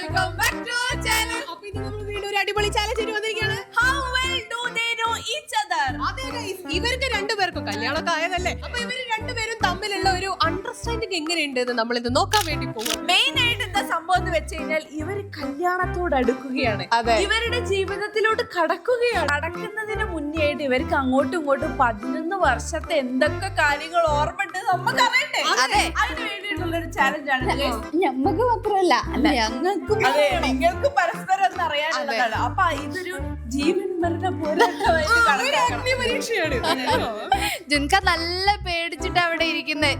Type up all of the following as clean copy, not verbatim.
Welcome back to our channel. അപ്പോൾ ഇത് നമ്മൾ വീണ്ടും ഒരു അടിപൊളി ചാലഞ്ച് ആയിട്ട് വന്നിരിക്കുകയാണ്. How well do they know each other? അതെ ഗയ്സ്, ഇവർക്ക് രണ്ടുപേർക്കും കല്യാണമൊക്കെ ആയതല്ലേ. അപ്പോൾ ഇവർ രണ്ടുപേരും തമ്മിലുള്ള ഒരു അണ്ടർസ്റ്റാൻഡിംഗ് എങ്ങനെയുണ്ട് എന്ന് നമ്മൾ ഇത് നോക്കാൻ വേണ്ടി പോകും. മെയിൻ ആയിട്ട് എന്താ സംഭവം എന്ന് വെച്ച് കഴിഞ്ഞാൽ ഇവർ കല്യാണത്തോട് അടുക്കുകയാണ്, ഇവരുടെ ജീവിതത്തിലോട്ട് കടക്കുകയാണ്. കടക്കുന്നതിന് മുന്നേ ആയിട്ട് ഇവർക്ക് അങ്ങോട്ടും ഇങ്ങോട്ടും 11 വർഷത്തെ എന്തൊക്കെ കാര്യങ്ങൾ ഓർമ്മയുണ്ട് നമുക്ക് അറിയണ്ടേ. അതിന് വേണ്ടിയിട്ടുള്ള ഒരു ചാലഞ്ച് ആണ്. ഞമ്മക്ക് മാത്രമല്ല ഞങ്ങൾക്കും നിങ്ങൾക്ക് പരസ്പരം ഒന്ന് അറിയാനുള്ളതാണ്. അപ്പൊ ഇതൊരു ജീവൻ മരണ പോരാട്ടമായിട്ട് പരീക്ഷയാണ്. ജുൻക നല്ല പേടിച്ചിട്ട് അവിടെ ഇരിക്കുന്നത്.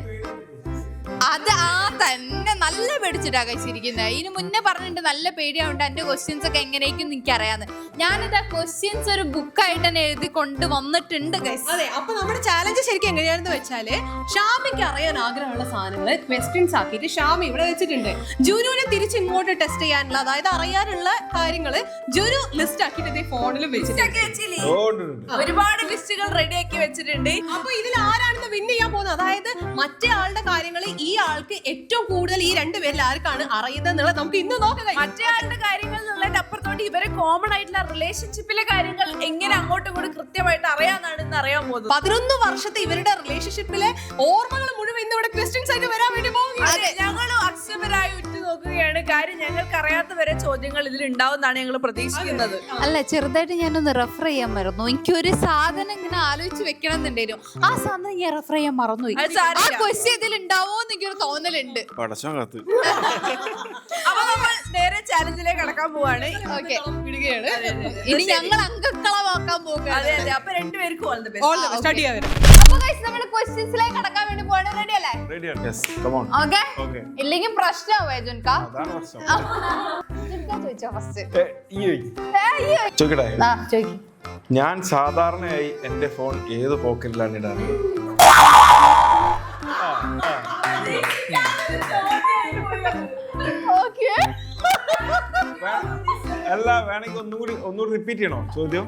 അത് തന്നെ നല്ല പേടിച്ചിട്ടാ കഴിച്ചിരിക്കുന്നത്. ഇതിന് മുന്നേ പറഞ്ഞിട്ട് നല്ല പേടിയാവുണ്ട് എന്റെ ക്വസ്റ്റ്യൻസ് ഒക്കെ എങ്ങനെയൊക്കെ എനിക്ക് അറിയാന്ന്. ഞാനിത് ആ ക്വസ്റ്റ്യൻസ് ഒരു ബുക്കായിട്ട് തന്നെ എഴുതി കൊണ്ട് വന്നിട്ടുണ്ട് ഗൈസ്. അതെ, അപ്പൊ നമ്മുടെ ചാലഞ്ച് ശരിക്കും എങ്ങനെയാണെന്ന് വെച്ചാല് ഷാമിക്ക് അറിയാൻ ആഗ്രഹമുള്ള സാധനങ്ങൾ ക്വസ്റ്റ്യൻസ് ആക്കിയിട്ട് ഷാമി ഇവിടെ വെച്ചിട്ടുണ്ട്. ജുനുവിനെ തിരിച്ച് ഇങ്ങോട്ട് ടെസ്റ്റ് ചെയ്യാനുള്ള, അതായത് അറിയാനുള്ള കാര്യങ്ങള് ജുനു ലിസ്റ്റ് ആക്കിയിട്ട് ഫോണിലും വെച്ചിട്ടുണ്ട്. ഒരുപാട് ലിസ്റ്റുകൾ റെഡി ആക്കി വെച്ചിട്ടുണ്ട്. അപ്പൊ ഇതിൽ ആരാണെന്ന് വിൻ ചെയ്യാൻ പോകുന്നത്, അതായത് മറ്റേ ആളുടെ കാര്യങ്ങൾ ഈ ആൾക്ക് ഏറ്റവും കൂടുതൽ ഈ രണ്ടുപേരിൽ ആർക്കാണ് അറിയുന്നത് എന്നുള്ളത് നമുക്ക് ഇന്ന് നോക്കാം. മറ്റേ ആളുടെ കാര്യങ്ങൾ എന്നുള്ളതിന്റെ അപ്പുറത്തോട്ട് ഇവരെ കോമൺ ആയിട്ടുള്ള റിലേഷൻഷിപ്പിലെ കാര്യങ്ങൾ എങ്ങനെ അങ്ങോട്ടും ഇങ്ങോട്ടും കൃത്യമായിട്ട് അറിയാന്നാണ് ഇന്ന് അറിയാൻ പോകുന്നത്. 11 വർഷത്തെ ഇവരുടെ റിലേഷൻഷിപ്പിലെ ഓർമ്മകൾ മുഴുവൻ ഇന്നിവിടെ ക്വസ്റ്റ്യൻസ് ആയിട്ട് വരാൻ വേണ്ടി പോകുകയാണ്. ഞങ്ങൾ അക്ഷമരായി ഉറ്റു നോക്കുകയാണ്. കാര്യം ഞങ്ങൾക്ക് അറിയാത്ത വരെ ചോദ്യങ്ങൾ ഇതിൽ ഉണ്ടാവുന്നതാണ് ഞങ്ങൾ പ്രതീക്ഷിക്കുന്നത്. അല്ല, ചെറുതായിട്ട് ഞാനൊന്ന് റെഫർ ചെയ്യാൻ മറന്നു. എനിക്കൊരു സാധനം ഇങ്ങനെ ആലോചിച്ച് വെക്കണം എന്നുണ്ടായിരുന്നു. ആ സാധനം ഞാൻ റെഫർ ചെയ്യാൻ മറന്നുപോയി. ആ ക്വസ്റ്റ്യൻ ഇതിൽ ഉണ്ടാവോ എന്ന് എനിക്കൊരു തോന്നലുണ്ട്. അപ്പൊ നമ്മൾ നേരെ ചാലഞ്ചിലേക്ക് കടക്കാൻ പോവാണ്. ഓക്കെ, ഇനി ഞങ്ങൾ അംഗക്കളമാക്കാൻ പോകുക. അതെ അതെ, അപ്പൊ രണ്ടുപേർക്കും അപ്പൊ ഗയ്സ് നമ്മൾ ക്വസ്റ്റ്യൻസിലേക്ക് കടക്കാൻ വേണ്ടി പോവാണ്. റെഡി അല്ലേ? ഓക്കെ, ഇല്ലെങ്കിൽ പ്രശ്നമാവേ ജുൻക. ജുൻക ചോദിച്ചോ ഫസ്റ്റ്. ചോദിക്കും. ഞാൻ സാധാരണയായി എന്റെ ഫോൺ ഏത് പോക്കറ്റിലാണ് ഇടാറ്? ഓക്കെ, അല്ല, വേണമെങ്കിൽ ഒന്നുകൂടി റിപ്പീറ്റ് ചെയ്യണോ ചോദ്യം?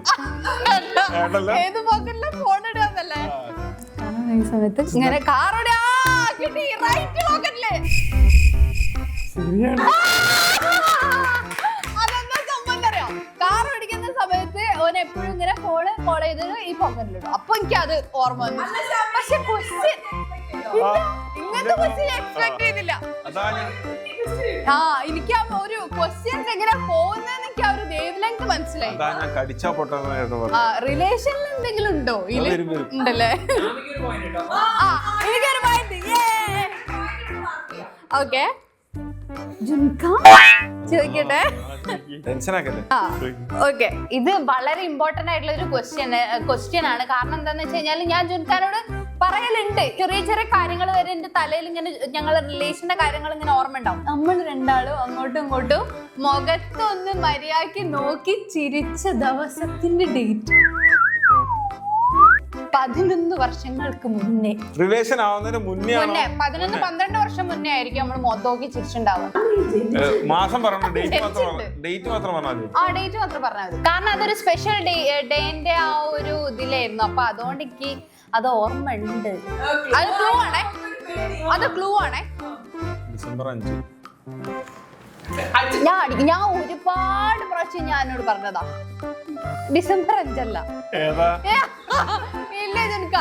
ഏത് പോക്കറ്റിലെ ഫോൺ ഇടാന്നല്ലേ ഈ സമയത്ത് ഇങ്ങനെ കാറോടെ കിട്ടി റൈറ്റ് പോക്കറ്റില്. അതെന്താ സംഭവം അറിയാം? കാർ ഓടിക്കുന്ന സമയത്ത് ഓൻ എപ്പോഴും ഇങ്ങനെ ഫോള് ചെയ്ത് ഈ പോക്കറ്റിലിടും. അപ്പൊ എനിക്ക് അത് ഓർമ്മ വന്നു. പക്ഷെ ക്വസ്റ്റ്യൻ ഇങ്ങനത്തെ ക്വസ്റ്റ്യൻ എക്സ്പെക്ട് ചെയ്തില്ല. എനിക്ക് ആ ഒരു ക്വസ്റ്റ്യൻസ് എങ്ങനെ പോകുന്നതെന്ന് എനിക്ക് ആ ഒരു വേവ് ലെങ്ത് മനസ്സിലായി. റിലേഷനിൽ എന്തെങ്കിലും ഉണ്ടോ? ഉണ്ടല്ലേ? എനിക്കൊരു പോയിന്റ്. ഓക്കെ, ചോദിക്കട്ടെ. ഓക്കെ, ഇത് വളരെ ഇമ്പോർട്ടന്റ് ആയിട്ടുള്ള ഒരു ക്വസ്റ്റ്യൻ ആണ്. കാരണം എന്താന്ന് വെച്ച് കഴിഞ്ഞാൽ ഞാൻ ജുൻകാനോട് പറയലുണ്ട്, ചെറിയ ചെറിയ കാര്യങ്ങൾ വരെ എന്റെ തലയിൽ ഇങ്ങനെ ഞങ്ങളുടെ റിലേഷന്റെ കാര്യങ്ങൾ ഇങ്ങനെ ഓർമ്മ ഉണ്ടാവും. നമ്മൾ രണ്ടാളും അങ്ങോട്ടും ഇങ്ങോട്ടും മുഖത്തൊന്ന് മര്യാദയ്ക്ക് നോക്കി ചിരിച്ച ദിവസത്തിന്റെ ഡേറ്റ് 11 വർഷങ്ങൾക്ക് മുന്നേ. റിലേഷൻ ആവുന്നതിന് മുന്നേ 11-12 വർഷം മുന്നേ ആയിരിക്കും നമ്മൾ മുഖത്തോക്കി ചിരിച്ചിട്ടുണ്ടാവുക. മാസം പറഞ്ഞു, ഡേറ്റ് മാത്രം പറഞ്ഞാൽ മതി. ആ, ഡേറ്റ് മാത്രം പറഞ്ഞാൽ മതി. കാരണം അതൊരു സ്പെഷ്യൽ ഡേന്റെ ആ ഒരു ഇതിലായിരുന്നു. അപ്പൊ അതുകൊണ്ട് എനിക്ക് അത് ഓർമ്മ ഉണ്ട്. അത് ക്ലൂ ആണേ. ഡിസംബർ 5. ഞാൻ ഒരുപാട് പ്രാവശ്യം ഞാൻ എന്നോട് പറഞ്ഞതാ. ഡിസംബർ 5 അല്ല. ഇല്ല ജുൻക,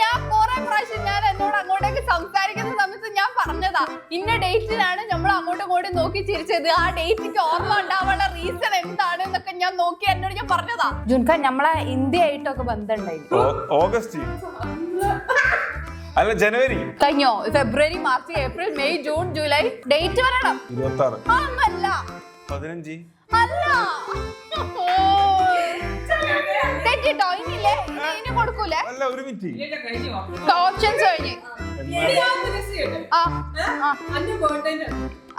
ഞാൻ കുറെ പ്രാവശ്യം ഞാൻ എന്നോട് അങ്ങോട്ടേക്ക് സംസാരിക്കുന്ന സമയത്ത് ഞാൻ പറഞ്ഞതാ, ഇന്ന ഡേറ്റിനാണ് നമ്മൾ അങ്ങോട്ടും ഇങ്ങോട്ടും നോക്കി ചിരിച്ചത്. ആ ഡേറ്റിക്ക് ഓർമ്മ ഉണ്ടാവാനുള്ള റീസൺ എന്താണ് എന്നൊക്കെ ഞാൻ നോക്കി എന്നോട് ഞാൻ പറഞ്ഞതാ. ജുൻക, നമ്മളെ ഇന്ത്യ ആയിട്ടൊക്കെ ബന്ധമുണ്ടായിരുന്നു. ഓഗസ്റ്റ് അല്ല, ജനുവരി കഴിഞ്ഞോ? ഫെബ്രുവരി, March, April, May, June, July. Date പറയണം. 26 അല്ല 15 അല്ല. തെറ്റിട്ടോ? ഇനിയില്ലേ? ഇനി കൊടുക്കൂലേ? അല്ല, ഒരു മിനിറ്റ്. ഓപ്ഷൻസ് കഴിഞ്ഞ്.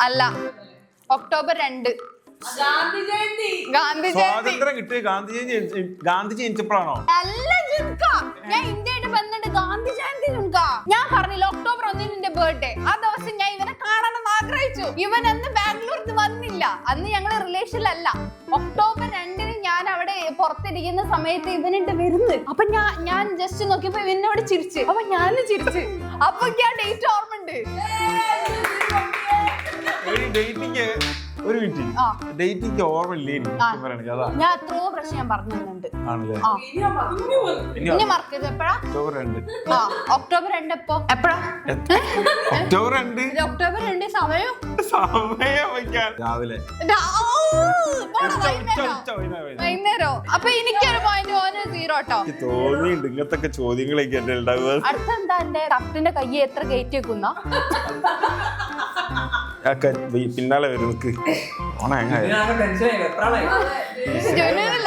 അല്ല, ഒക്ടോബർ 2 ഗാന്ധി ജയന്തി. സ്വാതന്ത്ര്യം കിട്ടിയ ഗാന്ധി ജനിച്ചപ്പോഴാണോ? അല്ല ജുൻക, ഞാൻ ഇന്ത്യയുടെ ബന്ധമുണ്ട്. ഗാന്ധി ജയന്തി ജുൻക. ഞാൻ പറഞ്ഞില്ല ഒക്ടോബർ 1 എന്റെ ബർത്ത്ഡേ. ആ ദിവസം ഞാൻ ഇവനെ കാണണമെന്ന് ആഗ്രഹിച്ചു. ഇവൻ അന്ന് ബാംഗ്ലൂരിൽ വന്നില്ല. അന്ന് ഞങ്ങള് റിലേഷനിലല്ല. ഒക്ടോബർ 2 ഞാൻ അവിടെ പുറത്തിരിക്കുന്ന സമയത്ത് ഇവനുണ്ട് വരുന്നത്. അപ്പൊ ഞാൻ ജസ്റ്റ് നോക്കിയപ്പോ ഇവനോട് ചിരിച്ച്. അപ്പൊ ഞാനും ചിരിച്ച്. അപ്പൊ എനിക്ക് ആ ഡേറ്റ് ഓർമ്മ ഉണ്ട്. ഡേറ്റിങ് ഒരു മിനിറ്റ് ആ. ഡേറ്റിങ് ഓർമ്മയില്ലേ പറയണെങ്കിൽ അതാ ഞാൻ എത്രയോ പ്രശ്നം ഞാൻ പറഞ്ഞിട്ടുണ്ട്. ആണല്ലേ ആ. ഇനി മറക്കരുത്. എപ്പോഴാ? ഒക്ടോബർ 2 ആ, ഒക്ടോബർ 2 എപ്പോ? എപ്പോഴാ? ഒക്ടോബർ 2 ഇത് ഒക്ടോബർ 2 സമയം സമയം വയ്ക്കാൻ രാവിലെ വൈകുന്നേരോ? അപ്പൊ എനിക്കൊരു പോയിന്റ്, ഓന് 0 കേട്ടോ. എനിക്ക് തോന്നിയിട്ടുണ്ട് ഇങ്ങനത്തെ ചോദ്യങ്ങളൊക്കെ എന്റെ ഉണ്ടാവുക. അടുത്തെന്താ എന്റെ ഷർട്ടിന്റെ കൈ എത്ര കയറ്റി വെക്കുന്ന? പിന്നാലെ വരും നിക്ക്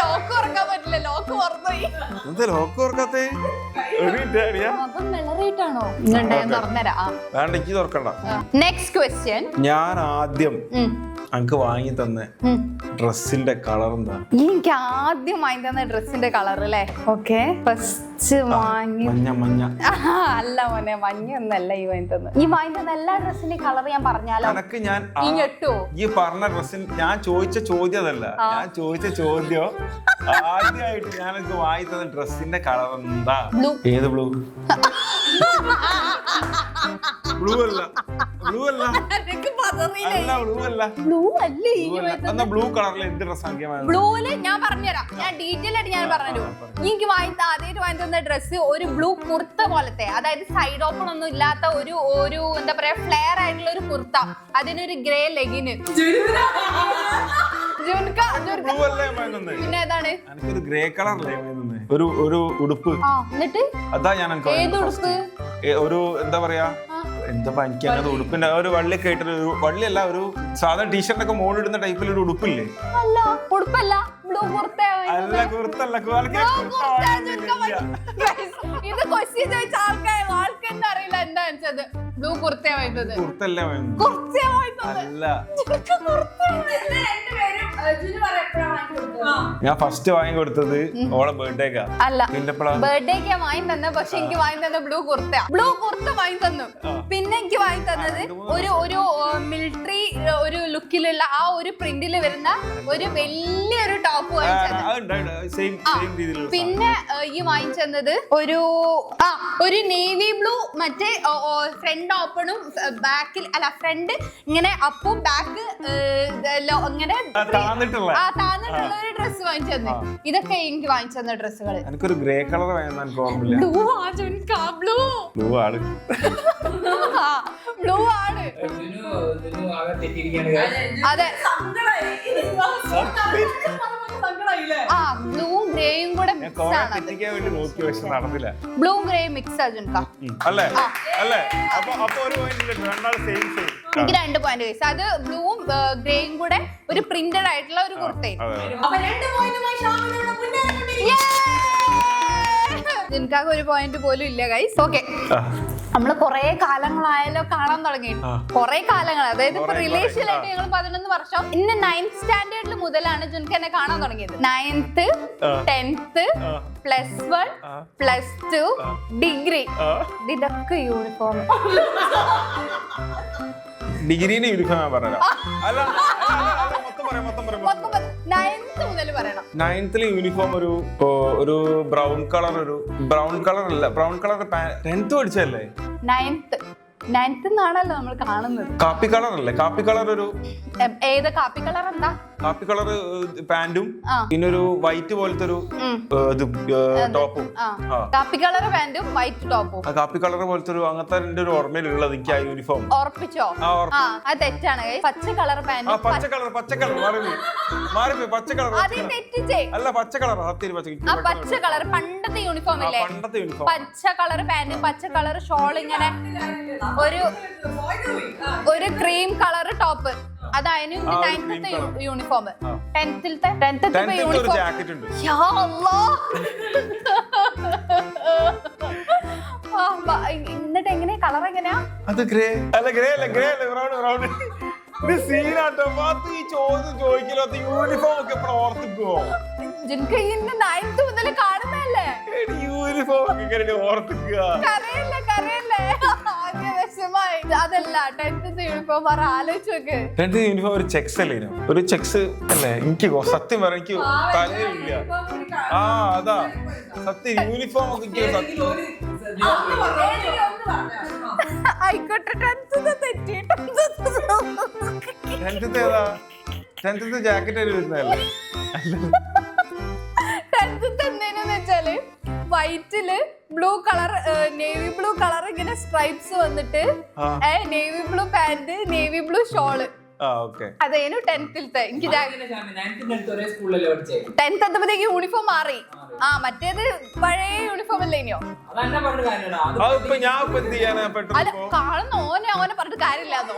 ലോക്ക് തുറക്കാൻ പറ്റില്ല, ലോക്ക് തുറന്നുപോയി. എന്താ ലോക്ക് ഓർക്കാത്തേ? അപ്പം വെള്ളറേറ്റാണോ? ഇന്നുണ്ട്, ഞാൻ തുറന്നുതരാം. വേണ്ട, എനിക്ക് തുറക്കണ്ട. Next question. ഞാൻ ആദ്യം എനിക്ക് വാങ്ങി തന്നെ ഡ്രസ്സിന്റെ കളർ എന്താ? എനിക്ക് ആദ്യം വാങ്ങി തന്ന ഡ്രസ്സിന്റെ കളർ അല്ലേ? ഓക്കെ, ഫസ്റ്റ് വാങ്ങി മഞ്ഞ മഞ്ഞ. അല്ല മോനെ, മഞ്ഞൊന്നല്ല ഈ വാങ്ങി തന്നത്. ഈ വാങ്ങി തന്ന എല്ലാ ഡ്രസ്സിന്റെ കളർ ഞാൻ പറഞ്ഞാലോ? എനക്ക് ഞാൻ ഈ ഞെട്ടോ? ഈ പറഞ്ഞ ഡ്രസ്സിന് ഞാൻ ചോദിച്ച ചോദ്യം അതല്ല. ഞാൻ ചോദിച്ച ചോദ്യം ആദ്യമായിട്ട് ഞാനൊക്കെ വാങ്ങി തന്ന ഡ്രസ്സിന്റെ കളർ എന്താ? ബ്ലൂ. ഏത് ബ്ലൂ? ബ്ലൂ അല്ല, ബ്ലൂ അല്ല, അല്ല ബ്ലൂ അല്ല. ബ്ലൂ അല്ലേ? എന്നാ ബ്ലൂ കളറിൽ എന്ത് ഡ്രസ് ആക്കിയാൽ? ബ്ലൂല് ഞാൻ പറഞ്ഞുതരാം, ഞാൻ ഡീറ്റെയിൽ ആയിട്ട് ഞാൻ പറഞ്ഞു. എനിക്ക് ആദ്യമായിട്ട് വാങ്ങി തന്ന ഡ്രസ്സ് ഒരു ബ്ലൂ കുർത്ത പോലത്തെ, അതായത് സൈഡ് ഓപ്പൺ ഒന്നും ഇല്ലാത്ത ഒരു എന്താ പറയാ ഫ്ലെയർ ആയിട്ടുള്ള ഒരു കുർത്ത, അതിനൊരു ഗ്രേ ലെഗിന്. പിന്നെ ഏതാണ്? എനിക്കൊരു ഗ്രേ കളറിലേ ഒരു ഉടുപ്പ്. എന്നിട്ട് അതാ ഞാൻ ഏത് ഉടുപ്പ്? ഒരു എന്താ പറയാ, എന്താ എനിക്ക് അങ്ങനെ ഉടുപ്പിന്റെ ഒരു വള്ളിയൊക്കെ ആയിട്ടൊരു വള്ളിയല്ല, ഒരു സാധാരണ ടീഷർട്ടൊക്കെ മോളിടുന്ന ടൈപ്പിൽ ഒരു ഉടുപ്പില്ലേ? അല്ല, ഉടുപ്പല്ല, ബ്ലൂ കുർത്ത. അല്ല, കുർത്തല്ല. ഇത് ക്വസ്റ്റ്യൻ ചോദിച്ച ആൾക്ക് എന്താ അറിയില്ല എന്താ വെച്ചത്. ബ്ലൂ കുർത്തയാ വാങ്ങിച്ചത്. കുർത്തല്ല അല്ല, ഞാൻ ഫസ്റ്റ് വാങ്ങി കൊടുത്തത് ഓളെ ബർത്ത്ഡേക്കാ. അല്ല, പിന്നെ ബർത്ത്ഡേക്കാ വാങ്ങി തന്നെ, പക്ഷെ എനിക്ക് വാങ്ങി തന്ന ബ്ലൂ കുർത്ത. ബ്ലൂ കുർത്ത വാങ്ങി തന്നു. പിന്നെ എനിക്ക് വാങ്ങി തന്നത് ഒരു മിലിറ്ററി ഒരു ലുക്കിലുള്ള ആ ഒരു പ്രിന്റിൽ വരുന്ന ഒരു വലിയൊരു ടോപ്പ് വാങ്ങിച്ചത്. പിന്നെ ഈ വാങ്ങിച്ചത് ഒരു നേവി ബ്ലൂ, മറ്റേ ഫ്രണ്ട് ഓപ്പണും ബാക്കിൽ അല്ല ഫ്രണ്ട് ഇങ്ങനെ അപ്പും ബാക്ക് ഇങ്ങനെ താന്നിട്ടുള്ള ഒരു ഡ്രസ് വാങ്ങിച്ചത്. ഇതൊക്കെ എനിക്ക് വാങ്ങിച്ചെന്ന ഡ്രസ്സുകൾ. എനിക്കൊരു ഗ്രേ കളർ ഓർമ്മയില്ല. ബ്ലൂ ആണ്. ബ്ലൂ ആണ്. അതെ, ആ ബ്ലൂവും ഗ്രേയും കൂടെ മിക്സ് ആണ്. ബ്ലൂ ഗ്രേ മിക്സ് അജുൻക അല്ലേ? അല്ലേ? അപ്പൊ ഒരു പോയിന്റ് എനിക്ക് 2 പോയിന്റ് കേസ്. അത് ബ്ലൂവും ഗ്രേയും കൂടെ ഒരു പ്രിന്റഡ് ആയിട്ടുള്ള ഒരു കുർത്തയും. ജിൻകാക്ക് ഒരു പോയിന്റ് പോലും ഇല്ല ഗൈസ്. ഓക്കെ, നമ്മള് കൊറേ കാലങ്ങളായാലോ കാണാൻ തുടങ്ങി. കൊറേ കാലങ്ങൾ, അതായത് ഇപ്പൊ റിലേഷനിലായിട്ട് ഞങ്ങൾ 11 വർഷം. ഇന്ന് 9th സ്റ്റാൻഡേർഡിൽ മുതലാണ് ജുൻക എന്നെ കാണാൻ തുടങ്ങിയത്. 9th, 10th, +1, +2, degree. ഇതൊക്കെ യൂണിഫോം. ഡിഗ്രീന്റെ യൂണിഫോം ഞാൻ പറഞ്ഞ. അല്ല, മൊത്തം 9th മുതൽ പറയണം. 9th യൂണിഫോം ഒരു ബ്രൗൺ കളർ അല്ല, ബ്രൗൺ കളർ 10th പഠിച്ചല്ലേ? 9th എന്നാണല്ലോ നമ്മൾ കാണുന്നത്. കാപ്പി കളർ അല്ലേ? കാപ്പി കളർ ഒരു ഏത് കാപ്പി കളർ? എന്താ കാപ്പി കളർ പാന്റും പിന്നെ ഒരു വൈറ്റ് പോലത്തെ ഒരു ടോപ്പും. കാപ്പി കളർ പാന്റും വൈറ്റ് ടോപ്പും. കാപ്പി കളർ പോലത്തെ ഒരു അങ്ങനത്തെ ഒരു ഓർമ്മയിലുള്ളത് എനിക്ക് ആ യൂണിഫോം. ഉറപ്പിച്ചോ? അത് തെറ്റാണ്. പച്ച കളർ പാന്റ്. പച്ച കളർ മാറിപ്പോയി. പച്ച കളർ അല്ല, പച്ച കളർ. പച്ച കളർ പണ്ടത്തെ യൂണിഫോം ഇല്ലേ? പണ്ടത്തെ യൂണിഫോം. പച്ച കളർ പാന്റ്, പച്ച കളർ ഷോൾ, ഇങ്ങനെ ഒരു ക്രീം കളർ ടോപ്പ്. അതായിരുന്നു 9th യൂണിഫോം. 10th uniform. എന്നിട്ട് എങ്ങനെയാ കളർ? എങ്ങനെയാ അത്? ഗ്രേ അല്ല, ഗ്രേ അല്ല, ബ്രൗൺ. ഇത് സീനാട്ടോ. ഈ ചോദ്യം ചോദിക്കലോ യൂണിഫോം ഒക്കെ എപ്പോഴും ഓർത്തിക്കുവോ? ജിൻക 9th മുതൽ കാണുന്നല്ലേ യൂണിഫോം ഒക്കെ ഓർത്തിക്കുക. കരയല്ലേ വിഷമായി. അതല്ല 10th യൂണിഫോം പറ, ആലോചിച്ച് നോക്ക്. 10th യൂണിഫോം ഒരു ചെക്സ് അല്ലേ? ഒരു ചെക്സ് അല്ലേ? എനിക്ക് സത്യം പറയാം, എനിക്ക് തലയില്ല. അതാ സത്യം. യൂണിഫോം ഒക്കെ ആയിക്കോട്ടെ, 10th തെറ്റിയിട്ട് ടെൻത്ത് ഏതാ? 10th ജാക്കറ്റ് വരുന്നതല്ലേ? 10th എന്തേന്ന് വെച്ചാല് വൈറ്റില് blue colour, navy blue colour ഇങ്ങനെ സ്ട്രൈപ്സ് വന്നിട്ട് navy blue pant, navy blue ഷോള്. അതേനു 10th. എനിക്ക് 10th എത്തുമ്പോഴത്തേക്ക് യൂണിഫോം മാറി. മറ്റേത് പഴയ യൂണിഫോം അല്ലേ ഇനിയോ? കാണുന്ന ഓനെ പറഞ്ഞിട്ട് കാര്യമില്ലാന്നോ?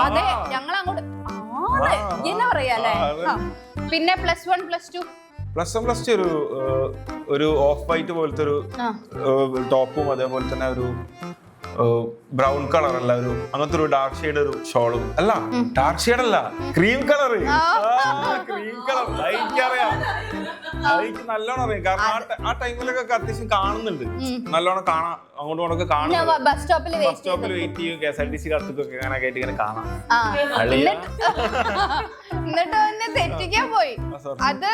അതെ, ഞങ്ങൾ അങ്ങോട്ട് എന്നാ പറയാല്ലേ. പിന്നെ +1 +2 ഒരു ഓഫ് വൈറ്റ് പോലത്തെ ഒരു ടോപ്പും അതേപോലെ തന്നെ ഒരു ബ്രൗൺ കളർ അല്ല, ഒരു അങ്ങനത്തെ ഒരു ഡാർക്ക് ഷെയ്ഡ് ഒരു ഷോളും. അല്ല, ഡാർക്ക് ഷെയ്ഡ് അല്ല, ക്രീം കളർ. ക്രീം കളർ എനിക്കറിയാം, എനിക്ക് നല്ലോണം അറിയാം. കാരണം ആ ടൈമിലൊക്കെ അത്യാവശ്യം കാണുന്നുണ്ട്, നല്ലോണം കാണാം. അങ്ങോട്ടും ഇങ്ങോട്ടൊക്കെ കാണും. ബസ് സ്റ്റോപ്പിൽ വെയിറ്റ് ചെയ്യും, KSRTC കത്തുക്കൊക്കെ ഇങ്ങനെ കേട്ട് ഇങ്ങനെ കാണാം. എന്നിട്ട് എന്നെ തെറ്റിക്കാൻ പോയി. അത്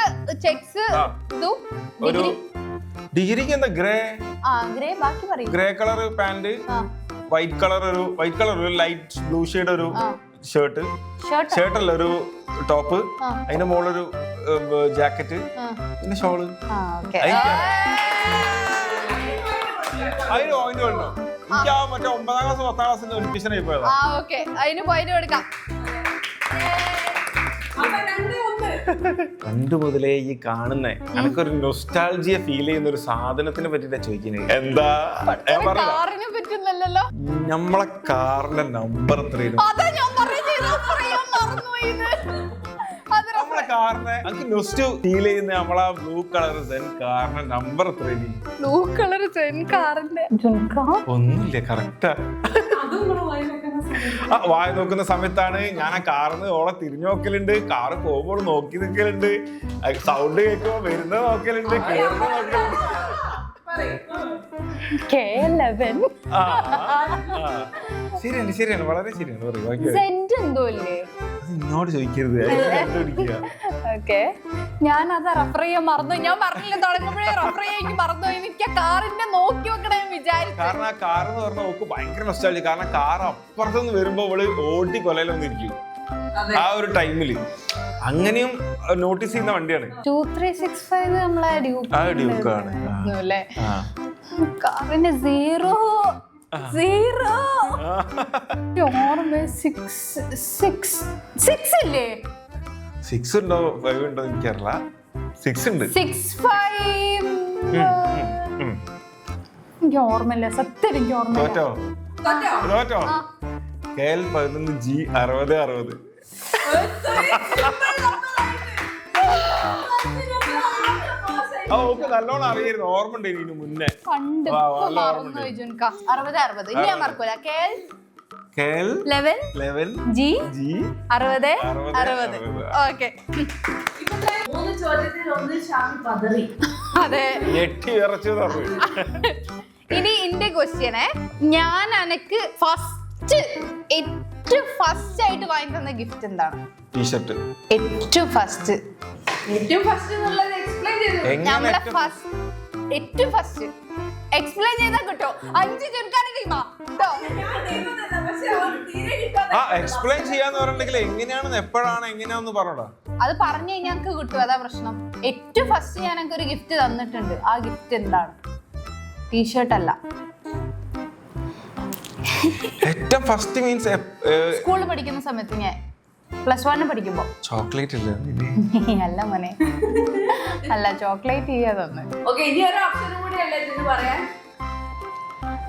ചെക്സ് ഒരു ഡിഗ്രിക്ക് എന്താ ഗ്രേ ബാക്കി പറയും. Grey colour pant, white colour ഒരു ലൈറ്റ് ബ്ലൂ ഷെയ്ഡ് ഒരു ഷർട്ടല്ല ഒരു ടോപ്പ്, അതിന്റെ മുകളിലൊരു ജാക്കറ്റ്, പിന്നെ ഷോള്. അതിന് പോയിന്റ് വേണോ? എനിക്ക് ആ മറ്റേ 9ാം ക്ലാസ് 10ാം ക്ലാസ്സിന്റെ ഒലിപ്പിഷൻ ആയി പോയതാ. അതിന് പോയിന്റ് കൊടുക്കാം. പണ്ട് മുതലേ ഈ കാണുന്ന എനിക്കൊരു നൊസ്റ്റാൾജിയ ഫീൽ ചെയ്യുന്ന ഒരു സാധനത്തിനെ പറ്റിട്ടാ ചോദിക്കുന്നത്. എന്താ നമ്മളെ കാറിന്റെ നമ്പർ എത്രയും? നമ്മളെ കാറിനെ എനിക്ക് നൊസ്റ്റു ഫീൽ ചെയ്യുന്ന നമ്മളെ ബ്ലൂ കളർ കാറിന്റെ നമ്പർ എത്രയും? ബ്ലൂ കളർ കാറിന്റെ ഒന്നുമില്ല, കറക്റ്റാ. വായ നോക്കുന്ന സമയത്താണ് ഞാൻ ആ കാറിന്ന് ഓളെ തിരിഞ്ഞു നോക്കലുണ്ട്, കാറ് പോകുമ്പോൾ നോക്കി നിൽക്കലുണ്ട്, സൗണ്ട് കേൾക്കുമ്പോ വരുന്നത് നോക്കലുണ്ട്, കേറുന്നത് നോക്കലുണ്ട്. ശരിയാണ്, വളരെ ശരിയാണ്. ഇങ്ങോട്ട് ചോദിക്കരുത്, ഞാൻ അത് റെഫർ ചെയ്യാൻ മറന്നു. ഞാൻ പറഞ്ഞില്ല തുടങ്ങുമ്പോഴേ റെഫർ ചെയ്യാൻ മറന്നു. എനിക്ക് കാറിന്റെ നോക്കി വെക്കണേ വിചാരിച്ചു. കാരണം ആ കാർ എന്ന് പറഞ്ഞാൽ നമുക്ക് ഭയങ്കര നൊസ്റ്റാൾജിയ. കാരണം കാർ അപ്പുറത്തുനിന്ന് വരുമ്പോ അവള് ഓടി കൊലയിലൊന്നിരിക്കും ആ ഒരു ടൈമില്. അങ്ങനെയും നോട്ടീസ് ചെയ്യുന്ന വണ്ടിയാണ് 2365 നമ്മളെ ഡ്യൂക്കാണ്. കാറിന്റെ 0 ഇല്ലേ? 6 ഉണ്ടോ 5 ഉണ്ടോ എനിക്കറിയില്ല. 6 ഉണ്ട്. 65 എനിക്ക് ഓർമ്മയില്ല, സത്യം എനിക്ക് ഓർമ്മയില്ല. തോറ്റോ? KL 11G 6060. നല്ലോണം അറിയായിരുന്നു, ഓർമ്മ ഉണ്ട് ഇതിന് മുന്നേ. പണ്ട് 60 ഇനി ഞാൻ മറക്കൂല. KL 11G 6060. ഓക്കെ, അതെ. ഇനി എന്റെ ക്വസ്റ്റ്യനെ, ഞാൻ അനക്ക് ഏറ്റവും ഫസ്റ്റ് ആയിട്ട് വാങ്ങി തന്ന ഗിഫ്റ്റ് എന്താണ്? ടീഷർട്ട്. ഏറ്റവും ഫസ്റ്റ് എക്സ്പ്ലെയിൻ ചെയ്താ കിട്ടോ? 5 ചെറുക്കാരുടെ ടീമാ കേട്ടോ. എക്സ്പ്ലെയിൻ ചെയ്യാന്ന് പറഞ്ഞിട്ടുണ്ടെങ്കിൽ എങ്ങനെയാണെന്ന് എപ്പോഴാണ് എങ്ങനെയാന്ന് പറഞ്ഞോടാ. അത് പറഞ്ഞു കഴിഞ്ഞാൽ ഞങ്ങൾക്ക് കിട്ടും, അതാ പ്രശ്നം. ഏറ്റവും ഫസ്റ്റ് ഞാൻ എനിക്ക് ഒരു ഗിഫ്റ്റ് തന്നിട്ടുണ്ട്. ആ ഗിഫ്റ്റ് എന്താണ്? ടീഷർട്ട് അല്ല. ഏറ്റവും ഫസ്റ്റ് മീൻസ് സ്കൂളിൽ പഠിക്കുന്ന സമയത്ത്, ഞാൻ +1 പഠിക്കുമ്പോ. ചോക്ലേറ്റ് അല്ല മോനെ, അല്ല, ചോക്ലേറ്റ് ചെയ്യാ തന്നെ.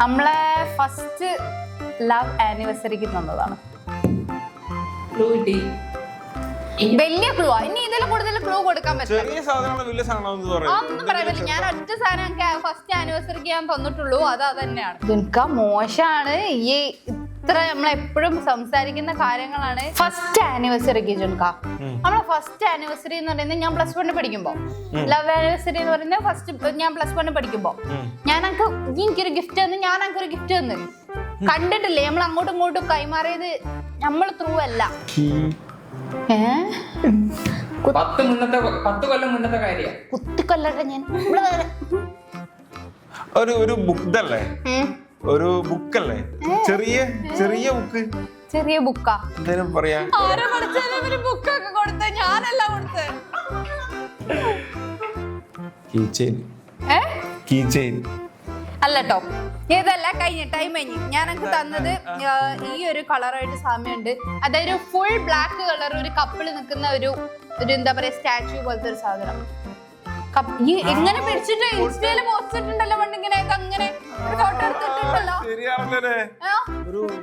നമ്മളെ ഫസ്റ്റ് ലവ് ആനിവേഴ്സറിക്ക് തന്നതാണ്. വലിയ ക്ലൂ ആ. ഇനി ഇതിൽ കൂടുതൽ ക്ലൂ കൊടുക്കാൻ പറ്റില്ല. ഒന്നും പറയാൻ പറ്റില്ല. ഞാൻ ഒറ്റ സാധനം ഫസ്റ്റ് ആനിവേഴ്സറിക്ക് ഞാൻ തന്നിട്ടുള്ളൂ, അത് തന്നെയാണ്. എനിക്ക് മോശമാണ് ഈ ഇത്ര നമ്മളെപ്പോഴും സംസാരിക്കുന്ന കാര്യങ്ങളാണ്. ഫസ്റ്റ് ആനിവേഴ്സറിക്ക് ജുൻക, നമ്മളെ ഫസ്റ്റ് ആനിവേഴ്സറി എന്ന് പറയുന്നത് ഞാൻ +1 പഠിക്കുമ്പോ, ലവ് ആനിവേഴ്സറി എന്ന് പറയുന്നത് ഫസ്റ്റ് ഞാൻ +1 പഠിക്കുമ്പോ എനിക്കൊരു ഗിഫ്റ്റ് തന്നു, ഞാൻ എനിക്കൊരു ഗിഫ്റ്റ് തന്നു. കണ്ടിട്ടില്ലേ നമ്മൾ അങ്ങോട്ടും ഇങ്ങോട്ടും കൈമാറിയത്? നമ്മൾ ത്രൂ അല്ല. 10 കൊല്ലം മുന്നത്തെ കാര്യം. കുത്തിക്കൊല്ലട്ടെ ഞാൻ. ഒരു ബുക്കല്ലേ, ഒരു ബുക്കല്ലേ, ചെറിയ ബുക്ക്, ചെറിയ ബുക്കാ. എന്തേലും പറയാ. ആരാ പഠിച്ചാലും ഇവര് ബുക്കൊക്കെ കൊടുത്ത, ഞാനല്ല കൊടുത്തത്. കീചെയിൻ അല്ലട്ടോ, ഇതല്ല. കഴിഞ്ഞ ടൈം കഴിഞ്ഞ് ഞാനൊക്കെ തന്നത് ഈ ഒരു കളറായിട്ട് സാമ്യമുണ്ട്. അതായത് ഒരു ഫുൾ ബ്ലാക്ക് കളർ, ഒരു കപ്പിള് നിൽക്കുന്ന ഒരു എന്താ പറയാ സ്റ്റാച്യു പോലത്തെ ഒരു സാധനം. ഈ എങ്ങനെ പിടിച്ചിട്ട് ഇൻസ്റ്റയില് പോസ്റ്റ് ഇട്ടുണ്ടല്ലോ പണ്ട്, ഇങ്ങനെ അങ്ങനെ ഒരു ഫോട്ടോ എടുത്തിട്ടുണ്ടല്ലോ.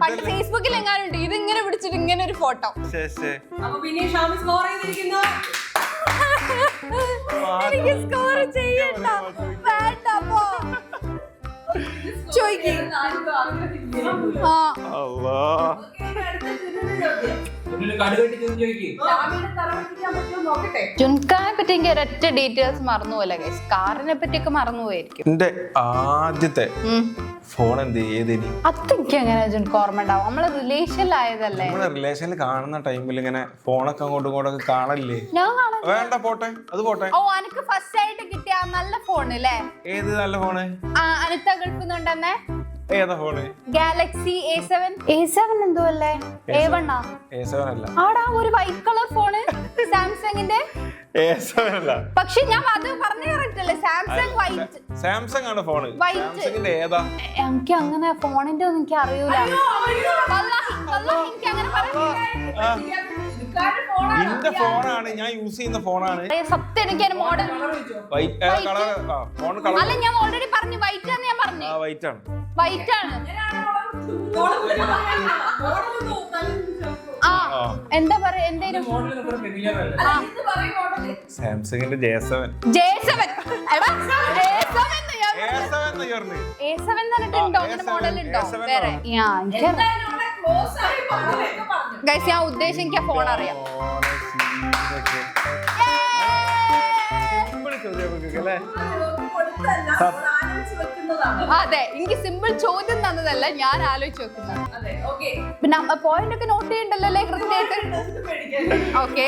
പണ്ട് ഫേസ്ബുക്കിൽ എങ്ങാനും ഉണ്ട് ഇത് ഇങ്ങനെ പിടിച്ചിട്ട് ഇങ്ങനെ ഒരു ഫോട്ടോ. എനിക്ക് സ്കോർ ചെയ്യണ്ട, വേണ്ട പോ. ജുൻകാനെ പറ്റി എനിക്ക് ഒരൊറ്റ ഡീറ്റെയിൽസ് മറന്നുപോലെ. കാറിനെ പറ്റിയൊക്കെ മറന്നുപോയിരിക്കും. എന്റെ ആദ്യത്തെ ഫോൺ ഏതെനി അതെനിക്ക് എങ്ങനെ ജുൻക്ക് ഓർമ്മ ഉണ്ടാവും? നമ്മള് റിലേഷനിലായതല്ലേ. നമ്മള് റിലേഷനിൽ കാണുന്ന ടൈമിൽ ഇങ്ങനെ ഫോണൊക്കെ അങ്ങോട്ടും ഇങ്ങോട്ടൊക്കെ കാണല്ലേ. വേണ്ട പോട്ടെ, അത് പോട്ടെ. ഓ, എനിക്ക് ഫസ്റ്റ് ആയിട്ട് കിട്ടിയ നല്ല ഫോൺ അല്ലേ? ഏത് നല്ല ഫോണ്? അനിത ഗൾഫിൽ നിന്നുണ്ടെന്നേ. ഏതാ ഫോണ്? ഗാലക്സി A7 എന്തോ അല്ലേ? A1 അല്ല. ആടാ, ഒരു വൈറ്റ് കളർ ഫോണ് സാംസങ്ങിന്റെ. അല്ല. പക്ഷെ ഞാൻ അത് പറഞ്ഞു കറക്റ്റല്ലേ? Samsung white. സാംസങ് ആണ് ഫോണ്. സാംസങ്ങിന്റെ ഏതാ? എനിക്ക് അങ്ങനെ ഫോണിന്റെ ഒന്നും എനിക്ക് അറിയൂല. എനിക്ക് അങ്ങനെ എന്റെ ഫോണാണ്, ഞാൻ യൂസ് ചെയ്യുന്ന ഫോണാണ്. സത്യം എനിക്ക് അതിന്റെ മോഡൽ അല്ല, ഞാൻ ഓൾറെഡി പറഞ്ഞു വൈറ്റ് ആണ്. ഞാൻ പറഞ്ഞു വൈറ്റ് ആണ്. വൈറ്റ് ആണ്. ആ, എന്താ പറയാ, എന്തേലും സാംസങ്ങിന്റെ J7 മോഡൽ ഉണ്ടോ വേറെ? ഗൈസ്, ഞാൻ ഉദ്ദേശം എനിക്ക് ഫോൺ അറിയാം. അതെ, എനിക്ക് സിമ്പിൾ ചോദ്യം തന്നതല്ല, ഞാൻ ആലോചിച്ച് വെക്കുന്നതാണ്. പിന്നെ പോയിന്റ് ഒക്കെ നോട്ട് ചെയ്യണ്ടല്ലോ കൃത്യമായിട്ട്. ഓക്കെ,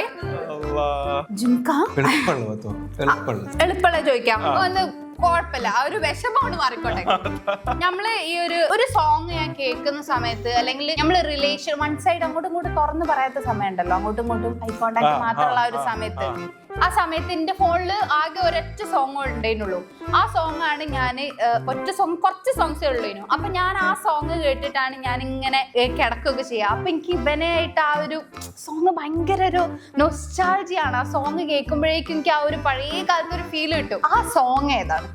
എളുപ്പമുള്ള ചോദിക്കാം. ഒന്ന് കുഴപ്പമില്ല, ആ ഒരു വിഷമോട് മാറിക്കോട്ടെ. നമ്മള് ഈ ഒരു സോങ് ഞാൻ കേൾക്കുന്ന സമയത്ത്, അല്ലെങ്കിൽ നമ്മള് റിലേഷൻ വൺ സൈഡ് അങ്ങോട്ടും ഇങ്ങോട്ടും തുറന്ന് പറയാത്ത സമയം ഉണ്ടല്ലോ, അങ്ങോട്ടും ഇങ്ങോട്ടും ഐ കോണ്ടാക്ട് മാത്രമുള്ള ആ ഒരു സമയത്ത്, ആ സമയത്ത് എന്റെ ഫോണില് ആകെ ഒരൊറ്റ സോങ് ഉണ്ടായിരുന്നുള്ളൂ. ആ സോങ് ആണ് ഞാൻ ഒറ്റ സോങ്, കുറച്ച് സോങ്സേ ഉള്ളൂ. അപ്പൊ ഞാൻ ആ സോങ് കേട്ടിട്ടാണ് ഞാൻ ഇങ്ങനെ കിടക്കുകയൊക്കെ ചെയ്യുക. അപ്പൊ എനിക്ക് ഇവനായിട്ട് ആ ഒരു സോങ് ഭയങ്കര ഒരു നൊസ്റ്റാൾജിയാണ്. ആ സോങ് കേൾക്കുമ്പോഴേക്കും എനിക്ക് ആ ഒരു പഴയ കാലത്ത് ഒരു ഫീൽ കിട്ടും. ആ സോങ് ഏതാണ്?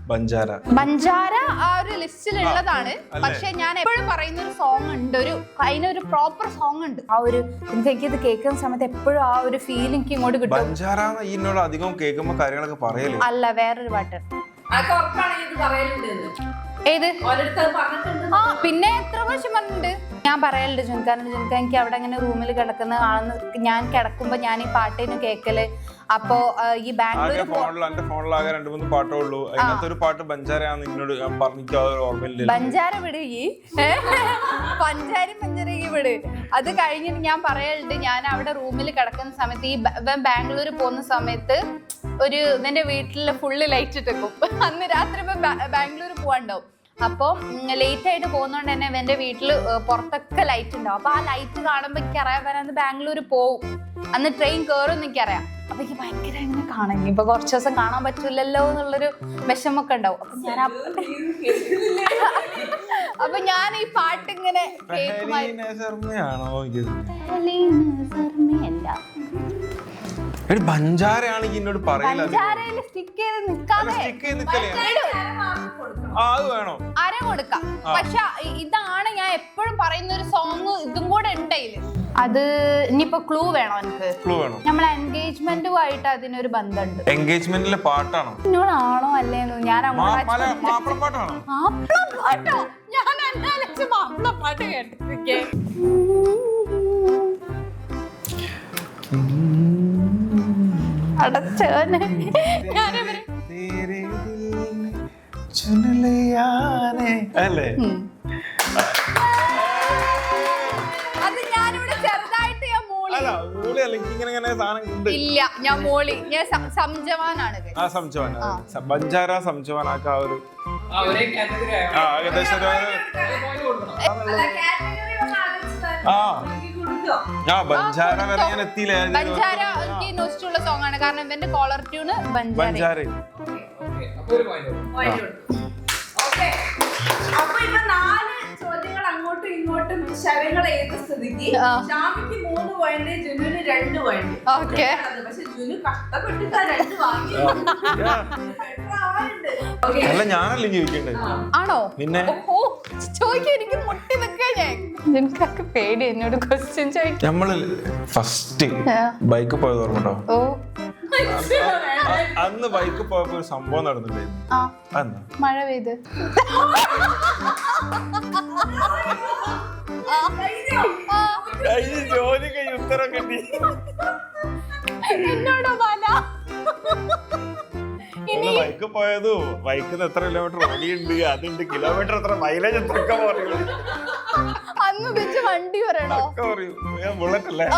ബഞ്ചാര ആ ഒരു ലിസ്റ്റിൽ ഉള്ളതാണ്. പക്ഷെ ഞാൻ എപ്പോഴും പറയുന്ന ഒരു സോങ് ഉണ്ട്, അതിനൊരു പ്രോപ്പർ സോങ് ഉണ്ട്. ആ ഒരു എനിക്കിത് കേൾക്കുന്ന സമയത്ത് എപ്പോഴും ആ ഒരു ഫീൽ എനിക്ക് ഇങ്ങോട്ട് കിട്ടും. അധികം കേൾക്കുമ്പോ കാര്യങ്ങളൊക്കെ പറയല്ലേ? അല്ല, വേറൊരു പാട്ട്. ഏത്? ആ, പിന്നെ എത്ര പ്രാവശ്യം പറഞ്ഞിട്ടുണ്ട്. ഞാൻ പറയലുണ്ട് ജുൻകാനോട്, ജുൻക എനിക്ക് അവിടെ അങ്ങനെ റൂമിൽ കിടക്കുന്ന ആളെന്ന്, ഞാൻ കിടക്കുമ്പോ ഞാൻ ഈ പാട്ടിന് കേൾക്കല്. അപ്പൊ ഈ ബാംഗ്ലൂർ ഫോണിലാകെ 2-3 പാട്ടേ ഉള്ളൂ. അതിനകത്ത് ഒരു പാട്ട് ബഞ്ചാരയാന്ന് നിന്നോട് ഞാൻ പറഞ്ഞിട്ട് ഓർമ്മയില്ല. ബഞ്ചാര വിട്, ഈ പഞ്ചാരി വിട്. അത് കഴിഞ്ഞിട്ട് ഞാൻ പറയലുണ്ട്, ഞാൻ അവിടെ റൂമിൽ കിടക്കുന്ന സമയത്ത്, ഈ ബാംഗ്ലൂർ പോകുന്ന സമയത്ത് ഒരു എന്റെ വീട്ടില് ഫുള്ള് ലൈറ്റ് ഇട്ടേക്കും. അന്ന് രാത്രി ബാംഗ്ലൂർ പോവാണ്ടാവും. അപ്പോൾ ലേറ്റ് ആയിട്ട് പോകുന്നോണ്ട് തന്നെ എന്റെ വീട്ടില് പുറത്തൊക്കെ ലൈറ്റ് ഉണ്ടാവും. അപ്പൊ ആ ലൈറ്റ് കാണുമ്പോ എനിക്ക് അറിയാൻ അന്ന് ബാംഗ്ലൂർ പോവും, അന്ന് ട്രെയിൻ കയറും എനിക്കറിയാം. അപ്പൊ എനിക്ക് ഭയങ്കര ഇങ്ങനെ കാണാൻ, ഇപ്പൊ കുറച്ച് ദിവസം കാണാൻ പറ്റില്ലല്ലോ എന്നുള്ളൊരു വിഷമൊക്കെ ഉണ്ടാവും. അപ്പൊ ഞാൻ ഈ പാട്ട് ഇങ്ങനെ ബഞ്ചാരയാണെങ്കിൽ എന്നോട് പറയില്ല. അര കൊടുക്കാം. പക്ഷെ ഇതാണ് ഞാൻ എപ്പോഴും പറയുന്ന ഒരു സോങ്, ഇതും കൂടെ ഉണ്ടയില്. അത് ഇനിയിപ്പോ ക്ലൂ വേണോ? എനിക്ക് ക്ലൂ വേണം. നമ്മളെ എൻഗേജ്മെന്റുമായിട്ട് അതിനൊരു ബന്ധമുണ്ട്. എൻഗേജ്മെന്റിലെ പാട്ടാണോ? എന്നോടാണോ അല്ലേന്നു ഞാൻ മാപ്പിളപ്പാട്ടാണോ? മാപ്പിളപ്പാട്ടോ? ഞാൻ എന്നാലും മാപ്പിളപ്പാട്ട് കേട്ടിരിക്കേ. അടച്ചോനെ അല്ലേ? അത് ഞാനിവിടെ ചെറുതായിട്ട് ഞാൻ മോളി. ഇല്ല, ഞാൻ മോളി. ഞാൻ സംജവാനാണ്. ബഞ്ചാര സംജവാനൊക്കെ ആ ഒരു ഏകദേശം ആ ബഞ്ചാര വരെ ഞാൻ എത്തിയില്ല. ബഞ്ചാര എനിക്ക് നോസ്റ്റുള്ള സോങ് ആണ്, കാരണം ഇവന്റെ കോളർ ട്യൂണ് ബഞ്ചാര. ബഞ്ചാര അപ്പൊ ഇപ്പൊ 4 ചോദ്യങ്ങൾ അങ്ങോട്ടും ഇങ്ങോട്ടും ശരങ്ങൾ ഏത് സ്ഥിതിക്ക് ഷാമിക്ക് 3 പോയിന്റ്, ജുനുവിന് 2 പോയിന്റ്. ഓക്കെ, പക്ഷെ ജുനു കഷ്ടപ്പെട്ടിട്ടാ 2 വാങ്ങി. അല്ല ഞാനല്ലേ ചോദിക്കേണ്ടത്? ആണോ? പിന്നെ ചോദിക്കാൻ എനിക്ക് മുട്ടി നിൽക്കാൻ ഞാൻ. എനിക്കൊക്കെ പേടി എന്നോട് ക്വസ്റ്റ്യൻ ചോദിക്കും. നമ്മള് ഫസ്റ്റ് ബൈക്ക് പോയത് ഓർമ്മട്ടോ? ഓ, അന്ന് ബൈക്ക് പോയപ്പോ ഒരു സംഭവം നടന്നിട്ടുണ്ടായിരുന്നു. മഴ പെയ്ത് ജോലി കഴിഞ്ഞ് ഉത്തരം കിട്ടി എന്നോടോ ബാല. ബൈക്ക് പോയതു ബൈക്കിന് എത്ര കിലോമീറ്റർ ഓടിയുണ്ട്, അതുണ്ട്, കിലോമീറ്റർ എത്ര, മൈലേജ് എത്രയൊക്കെ പറയൂ. അന്ന് വെച്ച് വണ്ടി പറയണോ? പറയൂ, ബുള്ളറ്റ് അല്ലേ?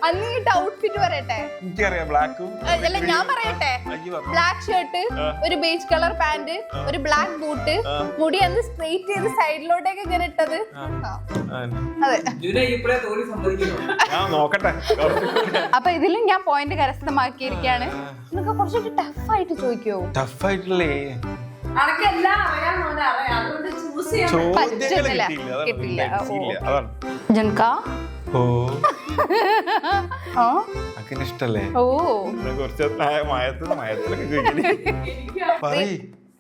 അന്ന് ഇട്ട ഔട്ട്ഫിറ്റ് പറയട്ടെ? എനിക്കറിയാം, ബ്ലാക്കും. അല്ല ഞാൻ പറയട്ടെ, ബ്ലാക്ക് ഷർട്ട്, ഒരു ബേജ് കളർ പാന്റ്, ഒരു ബ്ലാക്ക് ബൂട്ട്, മുടി അന്ന് സ്ട്രെയിറ്റ് ചെയ്ത് സൈഡിലോട്ടേക്ക് ഇങ്ങനെ ഇട്ടത്. അതെ, നോക്കട്ടെ. അപ്പൊ ഇതിലും ഞാൻ പോയിന്റ് കരസ്ഥമാക്കിയിരിക്കാണ്. നിങ്ങൾക്ക് കുറച്ചൊക്കെ ടഫ് ആയിട്ട് ചോദിക്കോ? ടഫ് ആയിട്ടില്ലേ? അനക്കെല്ലാം അറിയാവുന്ന അറിയാം, അതുകൊണ്ട് ചൂസ് ചെയ്യാൻ പറ്റുന്നില്ല, കിട്ടില്ല. ജൻക ഓ ഓ അങ്ങനെ ഇഷ്ടല്ലേ? ഓ, കുറച്ച് മയത്തിലൊക്കെ ചോദിക്കണേ.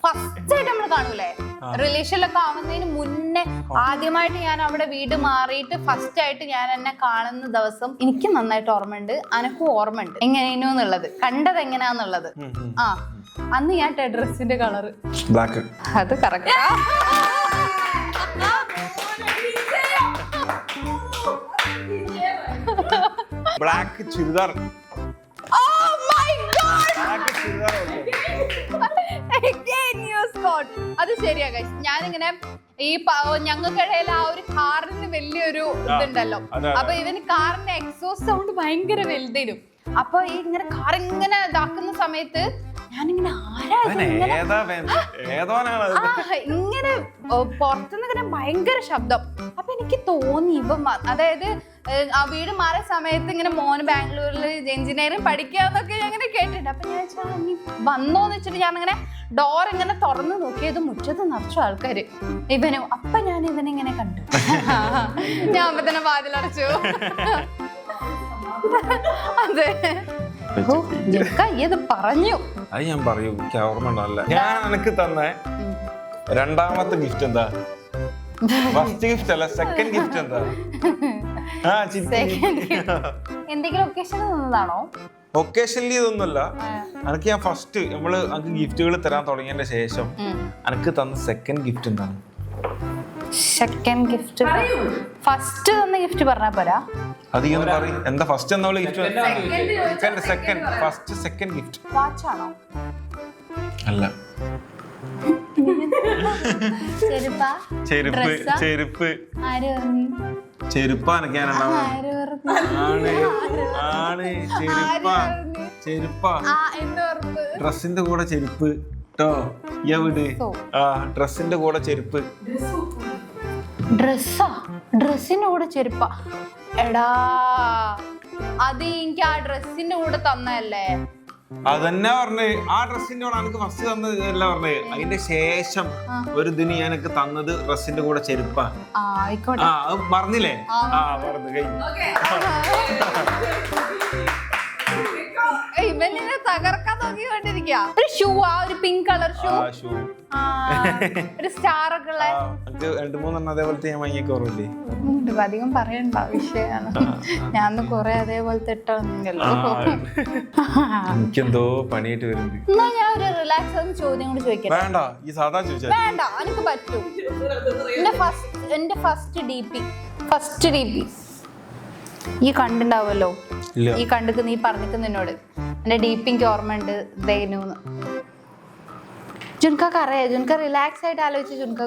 ഫസ്റ്റ് ആയിട്ട് നമ്മൾ കാണൂലേ റിലേഷനിലൊക്കെ ആവുന്നതിന് മുന്നേ, ആദ്യമായിട്ട് ഞാൻ അവിടെ വീട് മാറിയിട്ട് ഫസ്റ്റ് ആയിട്ട് ഞാൻ എന്നെ കാണുന്ന ദിവസം എനിക്ക് നന്നായിട്ട് ഓർമ്മയുണ്ട്, അനക്കും ഓർമ്മയുണ്ട് എങ്ങനെയാണോ എന്നുള്ളത്, കണ്ടത് എങ്ങനെയാന്നുള്ളത്. ആ, അന്ന് ഞാൻ ഡ്രസ്സിന്റെ കളറ് ബ്ലാക്ക്. അത് കറക്റ്റാ. ബ്ലാക്ക് ചുരിദാർ. അത് ശരിയാ ഗൈസ്. ഞാനിങ്ങനെ ഈ ഞങ്ങൾക്കിടയിൽ ആ ഒരു കാറിന് വലിയൊരു ഇതുണ്ടല്ലോ, അപ്പൊ ഇവന് കാറിന്റെ എക്സോസ്റ്റ് സൗണ്ട് ഭയങ്കര വലുതരും. അപ്പൊ ഈ ഇങ്ങനെ കാർ ഇങ്ങനെ ഇതാക്കുന്ന സമയത്ത് ഞാനിങ്ങനെ ഇങ്ങനെ പുറത്തുനിന്ന് ഇങ്ങനെ ഭയങ്കര ശബ്ദം. അപ്പൊ എനിക്ക് തോന്നി ഇവൻ, അതായത് ആ വീട് മാറിയ സമയത്ത് ഇങ്ങനെ മോന് ബാംഗ്ലൂരിൽ എഞ്ചിനീയറിംഗ് പഠിക്കാന്നൊക്കെ ഞാൻ ഇങ്ങനെ കേട്ടിട്ടുണ്ട്. അപ്പൊ ഞാൻ നീ വന്നോന്ന് വെച്ചിട്ട് ഞാനിങ്ങനെ ഡോർ ഇങ്ങനെ തുറന്നു നോക്കിയത് മുറ്റത്ത് നിറച്ചു ആൾക്കാര്, ഇവനും. അപ്പൊ ഞാൻ ഇവനിങ്ങനെ കണ്ടു. ഞാൻ അപ്പൊ തന്നെ വാതിലടച്ചു. അതെ, ഇത് പറഞ്ഞു. അത് ഞാൻ പറയൂ, എനിക്ക് ഓർമ്മ ഉണ്ടല്ല. ഞാൻ എനിക്ക് തന്ന രണ്ടാമത്തെ ഗിഫ്റ്റ് എന്താ? ഫസ്റ്റ് ഗിഫ്റ്റ് അല്ല, സെക്കൻഡ് ഗിഫ്റ്റ് എന്താ? എന്തെങ്കിലും ഒക്കേഷൻ തന്നതാണോ? ഒക്കേഷനിൽ ഇതൊന്നുമല്ല. എനിക്ക് ഞാൻ ഫസ്റ്റ് നമ്മള് എനിക്ക് ഗിഫ്റ്റുകൾ തരാൻ തുടങ്ങിയതിന്റെ ശേഷം എനിക്ക് തന്ന സെക്കൻഡ് ഗിഫ്റ്റ് എന്താണ്? സെക്കൻഡ് ഗിഫ്റ്റ് ഫസ്റ്റ് തന്ന ഗിഫ്റ്റ് പറഞ്ഞാ പോരാ? അധികം പറയും. എന്താ ഫസ്റ്റ് എന്താ gift? Second first second gift വാച്ചാണോ? അല്ല, ചെരുപ്പ്. ചെരുപ്പ് ചെരുപ്പാ ചെരുപ്പാ. ഡ്രസ്സിന്റെ കൂടെ ചെരുപ്പ് ട്ടോ. എവിടെ? ആ, ഡ്രസ്സിന്റെ കൂടെ ചെരുപ്പ്. ഡ്രസ്സിന്റെ കൂടെ ചെരുപ്പാ? എടാ, അത് എനിക്ക് ആ ഡ്രസ്സിന്റെ കൂടെ തന്നല്ലേ? അതന്നെ പറഞ്ഞേ. ആ ഡ്രസ്സിന്റെ കൂടെ എനിക്ക് ഫസ്റ്റ് തന്നതല്ല പറഞ്ഞേ, അതിന്റെ ശേഷം ഒരു ദിനം എനിക്ക് തന്നത് ഡ്രസ്സിന്റെ കൂടെ ചെരുപ്പാ. ആയിക്കോട്ടെ, അത് പറഞ്ഞില്ലേ? ആ, പറഞ്ഞു കഴിഞ്ഞു. ഇവനെ തകർക്കാൻ നോക്കിക്കൊണ്ടിരിക്കുക. ഒരു ഷൂ, ആ ഒരു പിങ്ക് കളർ ഷൂ, ഒരു സ്റ്റാർ ഒക്കെ ഉള്ള 2-3 അതേപോലത്തെ ഞാൻ വാങ്ങിയൊക്കെ ഓർമ്മയില്ലേ? അധികം പറയണ്ട വിഷയമാണ്. ഞാൻ കുറെ അതേപോലത്തെ ഇട്ടല്ലോ. എനിക്കെന്തോ പണിയായിട്ട് വരുന്നുണ്ട്. എന്നാ ഞാൻ ഒരു റിലാക്സ് ആവുന്ന ചോദ്യം കൂടി ചോദിക്കാം. വേണ്ട, ഈ സാധാ ചോദിച്ചാൽ വേണ്ട, എനിക്ക് പറ്റും. എന്റെ ഫസ്റ്റ് ഡി പി ഈ കണ്ടുണ്ടാവുമല്ലോ, ഈ കണ്ടിക്ക് നീ പറഞ്ഞിരിക്കുന്ന എന്നോട് എന്റെ ഡി പി എനിക്ക് ഓർമ്മയുണ്ട്. ദേനുന്ന് ജുൻകാക്ക് അറിയാം. ജുൻക റിലാക്സ് ആയിട്ട് ആലോചിച്ച് ജുൻക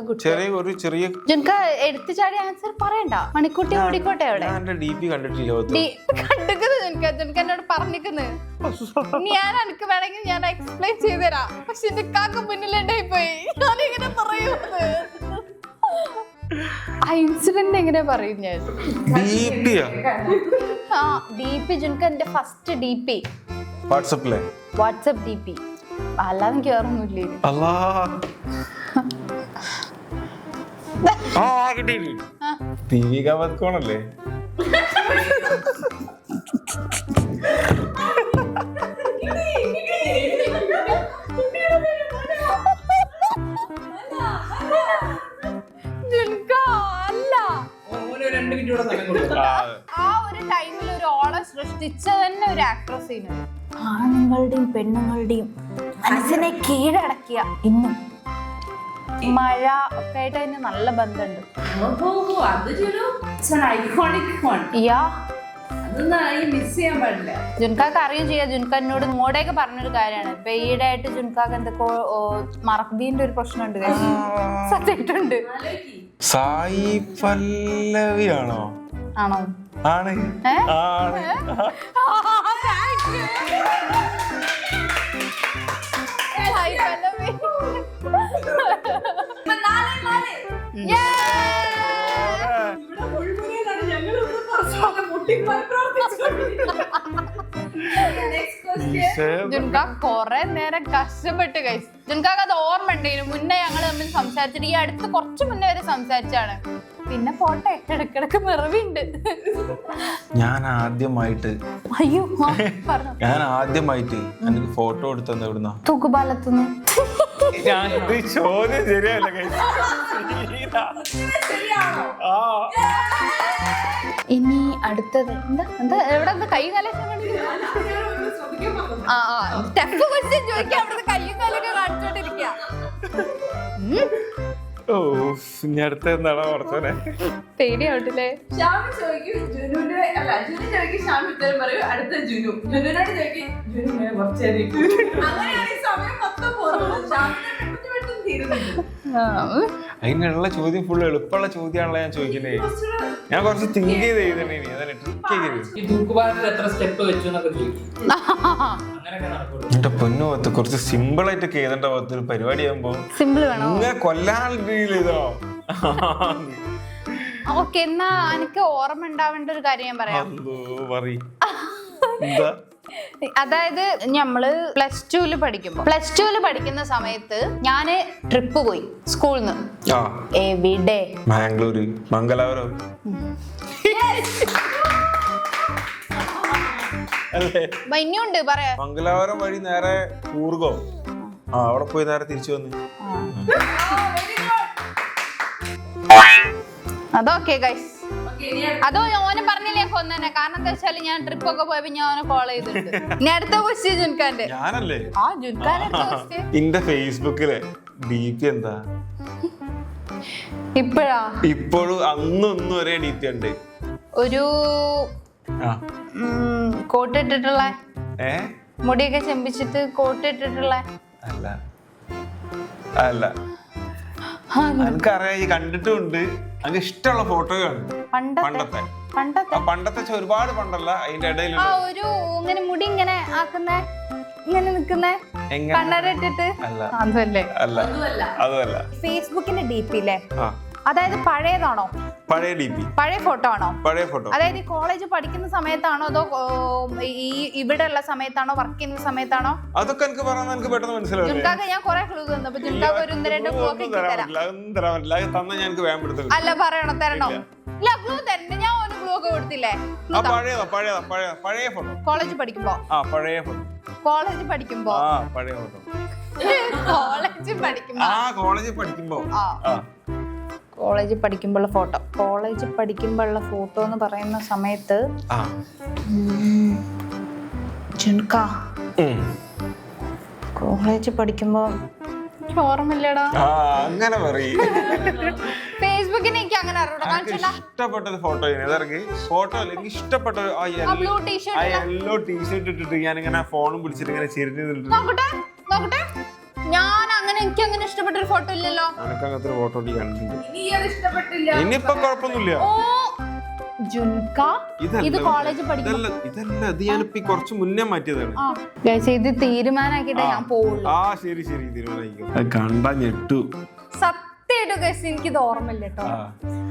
എടുത്തു ചാടി ആൻസർ പറയണ്ട. മണിക്കൂട്ടി ഓടിക്കോട്ടെ അവിടെ. ജുൻക എന്നോട് പറഞ്ഞിരിക്കുന്നത് ഞാൻ എനിക്ക് വേണമെങ്കിൽ ഞാൻ എക്സ്പ്ലെയിൻ ചെയ്തുതരാം. പക്ഷെ എന്റെ കാക്ക മുന്നിലുണ്ടായി പോയി. ഞാനിങ്ങനെ പറയുന്നത് ആ ഇൻസിഡന്റ് എങ്ങനെ പറയും ഞാൻ? DP-യാ? ആ DP ജുൻക എന്റെ ഫസ്റ്റ് DP വാട്സപ്പിലെ വാട്സപ്പ് DP. അല്ലാതെ എനിക്ക് വേറൊന്നുമില്ലേ. അല്ലാ ആ കിട്ടി ദീപിക പതുക്കോണല്ലേ? ജുൻക അല്ല. ആ ഒരു ടൈമിൽ ഒരു ഓളം സൃഷ്ടിച്ച തന്നെ ഒരു ആക്ട്രസിന് ആണുങ്ങളുടെയും പെണ്ണുങ്ങളുടെയും മനസ്സിനെ കീഴടക്കിയ ഇന്നും മഴ ഒക്കെ ആയിട്ട് അതിന് നല്ല ബന്ധമുണ്ട്. യാ മിസ് ചെയ്യാൻ പാടില്ല. ജുൻകാക്ക് അറിയും ചെയ്യാം. ജുൻക എന്നോട് ഇങ്ങോട്ടേക്ക് പറഞ്ഞൊരു കാര്യമാണ്. ഇപ്പൊ ഈയിടെയായിട്ട് ജുൻകാക്ക് എന്തൊക്കെ മറബീന്റെ ഒരു പ്രശ്നമുണ്ട്. സത്യമായിട്ടുണ്ട്. സായി പല്ലവിയാണോ? ആണോ? ആണ്. ഏ? ആണ്. ഹായ് പല്ലവി. ജുൻക കൊറേ നേരം കഷ്ടപ്പെട്ട് കഴിച്ചു. ജുൻകാക്ക് അത് ഓർമ്മ ഉണ്ടെങ്കിലും മുന്നേ ഞങ്ങൾ തമ്മിൽ സംസാരിച്ചിട്ട് ഈ അടുത്ത് കുറച്ച് മുന്നേ വരെ സംസാരിച്ചാണ്. പിന്നെ പോട്ടെ, ഇടക്കിടക്ക് പിറവിണ്ട്. ഞാൻ ആദ്യമായിട്ട് എനിക്ക് ഫോട്ടോ എടുത്തത് എവിടുന്നാ? തൂക്കുപാലത്തുനിന്ന്. ചോദ്യം ശരിയല്ല. ഇനി അടുത്തത് എന്താ എന്താ എവിടെ കൈ കാലം ചോദിക്കാം. അവിടുത്തെ കയ്യും കാലൊക്കെ കാണിച്ചോണ്ടിരിക്ക. ഓ ഇനി അടുത്ത എന്താണോ ഓർത്തോനെ? പേടിയാവട്ടില്ലേ? ഷാമി ചോദിക്കും ജുനുവിന്റെ അല്ല ജുനു ചോദിക്കും ഷാമി ഉത്തരം പറയും. അടുത്ത ജുനു ജുനുവിനോട് ചോദിക്കും ജുനു ഇങ്ങനെ കുറച്ചേരും. അങ്ങനെയാണ് ഈ സമയം മൊത്തം പോകുന്നത്. ഷാമിനെ പെട്ടെന്ന് തീരുന്നുണ്ട്. അതിനുള്ള ചോദ്യം ഫുള്ള് എളുപ്പമുള്ള ചോദ്യമാണല്ലോ ഞാൻ ചോദിക്കുന്നേ. ഞാൻ കുറച്ച് തിങ്ക് ചെയ്ത് എഴുതണേ. അതന്നെ ട്രിക്ക് ചെയ്ത്. ഈ തൂക്കുപാലത്തിൽ എത്ര സ്റ്റെപ്പ് വെച്ചു എന്നൊക്കെ ചോദിക്കും. അങ്ങനെയൊക്കെ നടക്കുള്ളൂ. എന്റെ പൊന്നു പോകത്ത് കുറച്ച് സിമ്പിൾ ആയിട്ടൊക്കെ എഴുതേണ്ട പോകത്ത് ഒരു പരിപാടി ആകുമ്പോ സിമ്പിൾ വേണോ? ഇങ്ങനെ കൊല്ലാൻ രീതിയിൽ എഴുതണോ? ഓക്കെ, എന്നാ എനിക്ക് ഓർമ്മ ഉണ്ടാവേണ്ട ഒരു കാര്യം ഞാൻ പറയാം. എന്താ? അതായത് നമ്മള് പ്ലസ് ടുവില് പഠിക്കുന്ന സമയത്ത് ഞാന് ട്രിപ്പ് പോയി സ്കൂളിൽ നിന്ന്. എവിടെ? മാംഗ്ലൂര്, മംഗലാപുരം അല്ലേ? ഇനിയുണ്ട് പറയാ. മംഗലാപുരം വഴി നേരെ കൂർഗോ. അവിടെ പോയി നേരെ തിരിച്ചു വന്നു. അതൊക്കെ ഗൈസ്. അതോ ഓനെ പറഞ്ഞില്ലേ കൊന്നെ? കാരണം എന്താ വെച്ചാല് ഞാൻ ട്രിപ്പ് ഒക്കെ പോയപ്പോ ഞാൻ ഓനെ കോൾ ചെയ്തിട്ടുണ്ട്. ഇനി അടുത്ത ക്വസ്റ്റ്യൻ ജുൻകാന്റെ. ഞാനല്ലേ? ആ ജുൻകാന്റെ ക്വസ്റ്റ്യൻ. എന്റെ ഫേസ്ബുക്കിലെ DP എന്താ? ഇപ്പോഴും അന്നൊന്നും ഒരേ DP ഉണ്ട്. ഒരു കോട്ട് ഇട്ടിട്ടുള്ള, മുടിയൊക്കെ ചെമ്പിച്ചിട്ട് കോട്ട് ഇട്ടിട്ടുള്ള. അല്ല അല്ല, എനിക്കറിയാം. ഈ കണ്ടിട്ടുണ്ട്. എനിക്ക് ഇഷ്ടമുള്ള ഫോട്ടോയാണ്. പണ്ടത്തെ ഒരുപാട് പണ്ടല്ല, അതിന്റെ ഇടയിൽ ഒരു ഇങ്ങനെ മുടി ഇങ്ങനെ ആക്കുന്ന ഇങ്ങനെ നിക്കുന്നേ കണ്ണട ഇട്ടിട്ട്. അതല്ലേ? അതല്ല. ഫേസ്ബുക്കിന്റെ DP അല്ലേ? അതായത് പഴയതാണോ? പഴയ DP. പഴയ ഫോട്ടോ ആണോ? പഴയ ഫോട്ടോ. അതായത് കോളേജ് പഠിക്കുന്ന സമയത്താണോ അതോ ഈ ഇവിടെ ഉള്ള സമയത്താണോ, വർക്ക് ചെയ്യുന്ന സമയത്താണോ? അതൊക്കെ എനിക്ക് പറഞ്ഞാൽ എനിക്ക് പെട്ടെന്ന് മനസ്സിലാവും. ജുൻകാക്ക് ഞാൻ കുറെ ക്ലൂ തന്നു. അപ്പൊ ജുൻകാക്ക് ഒരു 1-2 ക്ലൂ ഒക്കെ തരാം. അല്ല പറയണോ? തരണോ? ഇല്ല, ക്ലൂ തരണ്ട. ഞാൻ ഒരു ക്ലൂ ഒക്കെ കൊടുത്തില്ലേ? പഴയ ഫോട്ടോ. കോളേജ് പഠിക്കുമ്പോ. പഴയ ഫോട്ടോ. കോളേജ് പഠിക്കുമ്പോ. പഴയ ഫോട്ടോ. കോളേജ് പഠിക്കുമ്പോഴുള്ള ഫോട്ടോ. കോളേജ് പഠിക്കുമ്പോഴുള്ള ഫോട്ടോ എന്ന് പറയുന്ന സമയത്ത് ജുൻക കോളേജ് പഠിക്കുമ്പോ ഓർമ്മയില്ലടാ. അങ്ങനെ പറയും. ഫേസ്ബുക്കിന് എനിക്ക് അങ്ങനെ ഇഷ്ടപ്പെട്ട ഫോട്ടോ ഫോട്ടോ അല്ലെങ്കിൽ ഇഷ്ടപ്പെട്ട യെല്ലോ ടീഷർട്ട് ഇട്ടിട്ട് ഞാനിങ്ങനെ ഫോണും പിടിച്ചിട്ട് ഇങ്ങനെ ചിരിഞ്ഞു. നോക്കട്ടെ. ഞാൻ അങ്ങനെ എനിക്ക് അങ്ങനെ ഇഷ്ടപ്പെട്ട ഒരു ഫോട്ടോ ഇല്ലല്ലോ. അങ്ങനത്തെ ഫോട്ടോ ഇനിയിപ്പൊ കുഴപ്പമൊന്നുമില്ല. ജുൻക ഇത് കോളേജ് പഠിക്കുമ്പോ. ഇതല്ല, ഇത് ഞാനിപ്പോ കുറച്ച് മുന്നേ മാറ്റിയതാണ്. ഇത് തീരുമാനാക്കിട്ടേ ഞാൻ പോവുള്ളൂ. ശരി തീരുമാനിക്കും. കണ്ടാ ഞെട്ടു. സത്യമായിട്ടും ഗൈസ് എനിക്കിത് ഓർമ്മയില്ല കേട്ടോ.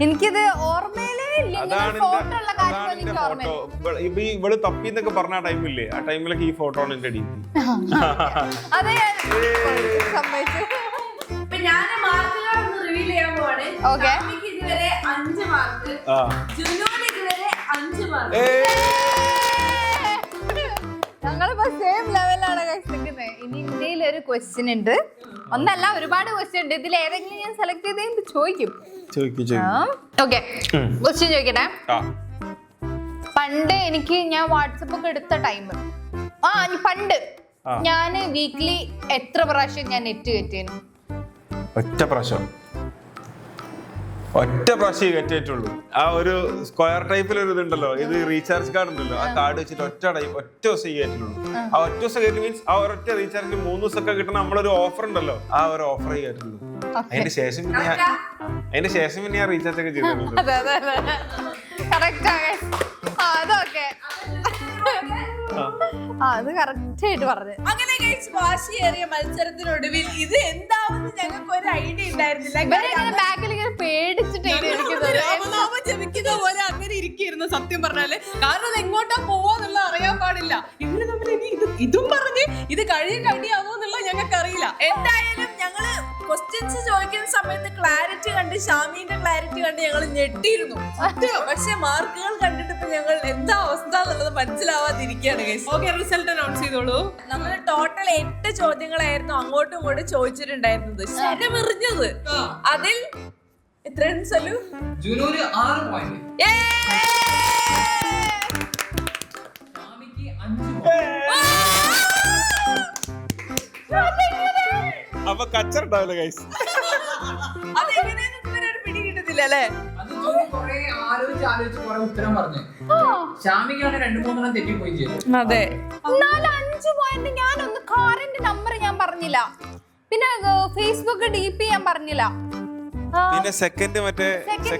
എനിക്കിത് ഓർമ്മയിലേ ഇല്ല. ഫോട്ടോ ഉള്ള കാര്യം പോലും എനിക്ക് ഓർമ്മയില്ല. ഇവള് തപ്പിന്നൊക്കെ പറഞ്ഞ ആ ടൈമില്ലേ, ആ ടൈമിലൊക്കെ ഈ ഫോട്ടോ ആണ് എന്റെ ഡീപി. അതെ സമ്മതിച്ചു. ഇപ്പൊ ഞാൻ മാർക്കുകളൊന്ന് റിവീൽ ചെയ്യാൻ പോവാണ്. ഓക്കെ. ഇതുവരെ 5 മാർക്ക്, ജുനൂന് ഇതുവരെ 5 മാർക്ക്. ഞങ്ങളിപ്പോ സെയിം ലെവലാണ് നിൽക്കുന്നത്. ഇനി ഇന്ത്യയിൽ ഒരു ക്വസ്റ്റ്യൻ ഉണ്ട്, ഒന്നല്ല ഒരുപാട് ക്വസ്റ്റ്യൻ ഉണ്ട്. ഇതിൽ ഏതെങ്കിലും ഞാൻ സെലക്ട് ചെയ്ത് ചോദിക്കും. ഓക്കെ, ക്വസ്റ്റ്യൻ ചോദിക്കട്ടെ. പണ്ട് ഞാൻ വാട്സപ്പ് ഒക്കെ എടുത്ത ടൈം, പണ്ട് ഞാൻ വീക്ക്ലി എത്ര പ്രാവശ്യം ഞാൻ നെറ്റ് കയറ്റിയിരുന്നു? ഒറ്റ പ്രാവശ്യം കയറ്റിയിട്ടുള്ളൂ. ആ ഒരു സ്ക്വയർ ടൈപ്പിൽ ഒരു ഇതുണ്ടല്ലോ, ഇത് റീചാർജ് കാർഡ് ഉണ്ടല്ലോ, ആ കാർഡ് വെച്ചിട്ട് ഒറ്റ ദിവസം കയറ്റിട്ടുള്ളൂ. ആ ഒറ്റ ദിവസം കയറ്റി മീൻസ് ആ ഒരൊറ്റ റീചാർജിന് 3 ദിവസമൊക്കെ കിട്ടുന്ന നമ്മളൊരു ഓഫർ ഉണ്ടല്ലോ, ആ ഒരു ഓഫർ കയറ്റുള്ളൂ. അതിന്റെ ശേഷം പിന്നെ ഞാൻ റീചാർജ് ഒക്കെ ചെയ്തിട്ടുണ്ട്. അതൊക്കെ അത് കറക്റ്റ് ആയിട്ട് പറഞ്ഞു. അങ്ങനെ വാശിയേറിയ മത്സരത്തിനൊടുവിൽ ഇത് എന്താണെന്ന് ഞങ്ങൾക്ക് ഒരു ഐഡിയ ഉണ്ടായിരുന്നില്ല. ബാക്കിൽ ഇങ്ങനെ പേടിച്ചിട്ട് ജപിക്കുന്ന പോലെ അങ്ങനെ ഇരിക്കുന്നു സത്യം പറഞ്ഞാല്. കാരണം അത് എങ്ങോട്ടാ പോവാന്നുള്ള അറിയാൻ പാടില്ല. ഇവര് തമ്മിൽ ഇനി ഇതും പറഞ്ഞ് ഇത് കഴിയാവോ എന്നുള്ളത് ഞങ്ങൾക്ക് അറിയില്ല. എന്തായാലും ഞങ്ങള് ക്വസ്റ്റ്യൻസ് ചോദിക്കുന്ന സമയത്ത് ക്ലാരിറ്റി കണ്ട്, ഷാമിന്റെ ക്ലാരിറ്റി കണ്ട് ഞങ്ങൾ ഞെട്ടിയിരുന്നു. പക്ഷെ മാർക്കുകൾ കണ്ടിട്ട് ഇപ്പൊ ഞങ്ങൾ എന്താ അവസ്ഥ എന്നുള്ളത് മനസ്സിലാവാതിരിക്കുകയാണ്. റിസൾട്ട് അനൗൺസ് ചെയ്തോളൂ. നമ്മൾ ടോട്ടൽ 8 ചോദ്യങ്ങളായിരുന്നു അങ്ങോട്ടും ഇങ്ങോട്ടും ചോദിച്ചിട്ടുണ്ടായിരുന്നത്. ശരമെറിഞ്ഞത് അതിൽ എത്രയാണ് സലു? ജുനൂന് 6 പോയിന്റ്, ഷാമിക്ക് 5 പോയിന്റ്. അപ്പൊ കച്ചറുണ്ടാവില്ല ഗൈസ്. അതെങ്ങനെയാന്ന് ഇതുവരെ ഒരു പിടി കിട്ടുന്നില്ല അല്ലേ? അത് കുറെ ആലോചിച്ച് കുറെ ഉത്തരം പറഞ്ഞു. ഷാമിക്കാണ് 2-3 തെറ്റിപ്പോയി ചെയ്തു. അതെ, 5 പോയിന്റ്. ഞാനൊന്ന് കാറിന്റെ നമ്പർ ഞാൻ പറഞ്ഞില്ല, പിന്നെ ഫേസ്ബുക്ക് DP ഞാൻ പറഞ്ഞില്ല, പിന്നെ സെക്കൻഡ്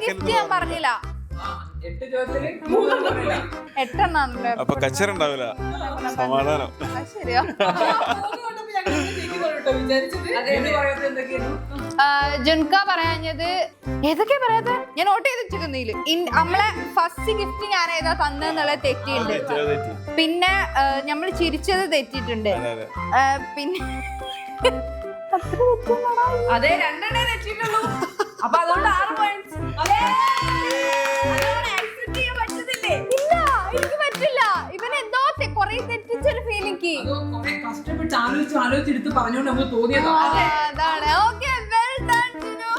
ഗിഫ്റ്റ് ഞാൻ പറഞ്ഞില്ല. 8 ചോദ്യത്തില് 3 8 അപ്പൊ കച്ചറുണ്ടാവില്ല. സമാധാനം. ശരിയാ. ജുൻക പറയാഞ്ഞത് ഏതൊക്കെയാ പറയാത്ത ഞാൻ നോട്ട് ചെയ്ത് വെച്ചിരുന്നില്ല. നമ്മളെ ഫസ്റ്റ് ഗിഫ്റ്റ് ഞാൻ ഏതാ തന്നെന്നുള്ളത് തെറ്റിയിട്ടുണ്ട്. പിന്നെ നമ്മൾ ചിരിച്ചത് തെറ്റിയിട്ടുണ്ട്. പിന്നെ അതെ, 2 തെറ്റിയിട്ടുള്ളൂ. അപ്പൊ അതുകൊണ്ട് 6 പോയിന്റ്സ്. ഇല്ല, എനിക്ക് പറ്റില്ല. ഇവനെന്തോ കൊറേ തെറ്റിച്ചൊരു ഫീലിംഗ്. കഷ്ടപ്പെട്ട് ആലോചിച്ചെടുത്ത് പറഞ്ഞോണ്ട് നമുക്ക് തോന്നിയതാ. അതാണ്. Okay, well done Jinu.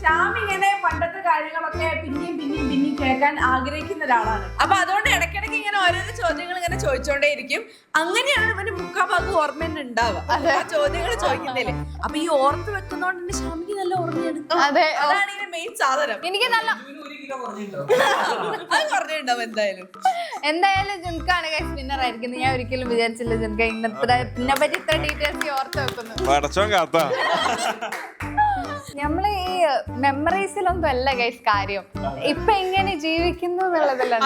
Sham ഇങ്ങനെ പണ്ടത്തെ കാര്യങ്ങളൊക്കെ പിന്നെയും കേൾക്കാൻ ആഗ്രഹിക്കുന്ന ഒരാളാണ്. അപ്പൊ അതുകൊണ്ട് ഇടയ്ക്കിടയ്ക്ക് ഇങ്ങനെ ഓരോരോ ചോദ്യങ്ങൾ ഇങ്ങനെ ചോദിച്ചോണ്ടേയിരിക്കും. അങ്ങനെയാണ് ഇവന് മുക്കാഭാഗം ഓർമ്മ തന്നെ ഉണ്ടാവുക ആ ചോദ്യങ്ങൾ ചോദിക്കുന്നതില്. അപ്പൊ ഈ ഓർത്ത് വെക്കുന്നോണ്ട് തന്നെ ഷാമിക്ക് നല്ല ഓർമ്മയാണ്. അതെ, അതാണ് ഇതിന്റെ മെയിൻ സാധനം. എനിക്ക് നല്ല അത് പറഞ്ഞിട്ടുണ്ടാവും. എന്തായാലും ജുൻകാണ് ഗൈസ് വിന്നർ ആയിരിക്കുന്നത്. ഞാൻ ഒരിക്കലും വിചാരിച്ചില്ല ജുൻക ഇതിനെ പറ്റി ഇത്ര ഡീറ്റെയിൽസ് ഓർത്ത് വെക്കുന്നു. നമ്മള് ഈ മെമ്മറീസിലൊന്നും അല്ല ഗൈസ് കാര്യം, ഇപ്പൊ എങ്ങനെ ജീവിക്കുന്നു എന്നുള്ളതല്ലാണ്.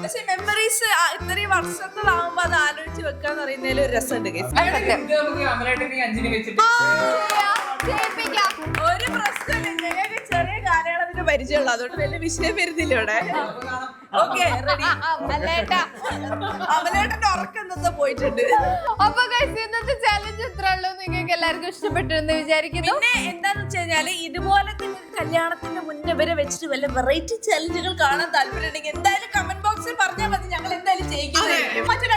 പക്ഷെ മെമ്മറീസ് ഇത്രയും വർഷങ്ങളാവുമ്പോ അത് ആലോചിച്ച് വെക്കാന്ന് പറയുന്നതിൽ ഒരു രസമുണ്ട് ഗൈസ്. ഒരു പ്രശ്നമില്ല, ഞങ്ങൾക്ക് ചെറിയ കാലയളവിന്റെ പരിചയമുള്ളൂ, അതുകൊണ്ട് വലിയ വിഷയം വരുന്നില്ല ഇവിടെ. Okay, ready. അമലേട്ടന്റെ ഉറക്കം എന്താ പോയിട്ടുണ്ട്. അപ്പൊ ഇന്നത്തെ ചാലഞ്ച് ഇത്ര ഉള്ളൂ. നിങ്ങൾക്ക് എല്ലാവർക്കും ഇഷ്ടപ്പെട്ടെന്ന് വിചാരിക്കുന്നു. പിന്നെ എന്താന്ന് വെച്ച് കഴിഞ്ഞാല് ഇതുപോലെ തന്നെ കല്യാണത്തിന്റെ മുന്നേ വരെ വെച്ചിട്ട് വല്ല വെറൈറ്റി ചാലഞ്ചുകൾ കാണാൻ താല്പര്യം ഉണ്ടെങ്കിൽ എന്തായാലും കമന്റ് ബോക്സിൽ പറഞ്ഞാൽ മതി. ഞങ്ങൾ എന്തായാലും ചെയ്യിക്കും. മറ്റൊരു